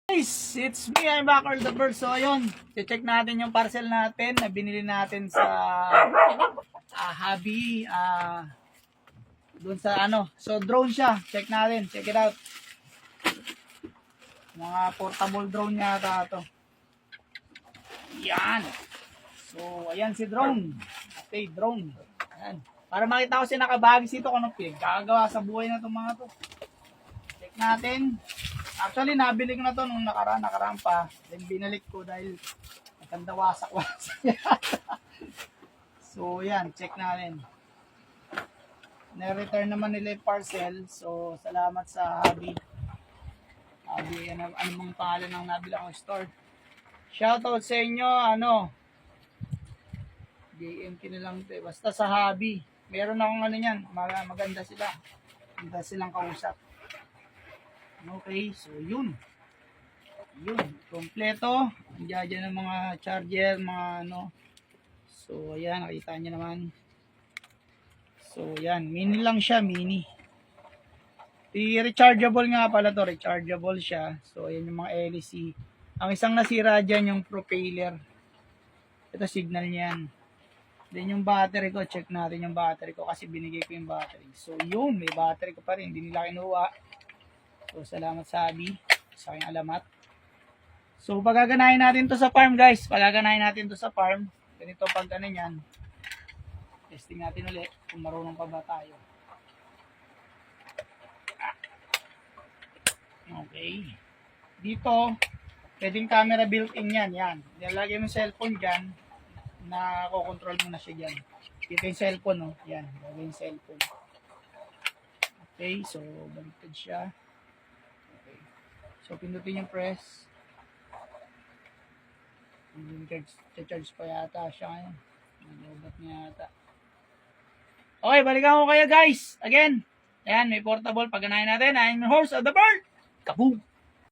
Guys, it's me, I'm back the bird. So ayun, check natin yung parcel natin na binili natin sa Hobby, doon sa ano. So drone siya, check natin, check it out. Mga portable drone yata to. Yan. So ayan si drone. Okay, drone. Ayan. Para makita ko si nakabagis dito kung anong pinagkakagawa sa buhay na itong mga to. Check natin. Actually, nabili ko na to nung nakaraan pa. Then binalik ko dahil maganda wasak-wasak yata. So, yan. Check natin. Na-return naman nila yung parcel. So, salamat sa Hobby. Hobby, ano mong pangalan ng nabila kong store. Shoutout sa inyo, JMK na lang ito. Basta sa Hobby. Meron akong ano yan. Maganda sila. Maganda silang kausap. Okay, so yun. Kompleto. Andiyan ng mga charger, mga ano. So, ayan, nakita nyo naman. So, ayan, mini lang siya, mini. Rechargeable nga pala to, rechargeable siya. So, ayan yung mga LEC. Ang isang nasira dyan, yung propeller. Ito, signal niyan. Then, yung battery ko, check natin yung battery ko kasi binigay ko yung battery. So, yun, may battery ko pa rin. Hindi nila kinuha. So, salamat sa Hobby sa aking alamat. So, pagaganahin natin to sa farm, guys. Pagaganahin natin to sa farm. Ganito pag ano yan. Testing natin ulit kung marunong pa ba tayo. Okay. Dito, pwedeng camera built-in yan. Yan. Nilalagay mo yung cellphone dyan. Nako-control mo na siya dyan. Dito yung cellphone, no? Yan. Lagay yung cellphone. Okay. So, baliktad siya. So, pindutin yung press. Charge pa yata siya ngayon. Nalubat niya yata. Okay, balikan ko kayo guys. Again. Ayan, may portable. Paganahin natin. I'm the horse of the bird. Kaboom!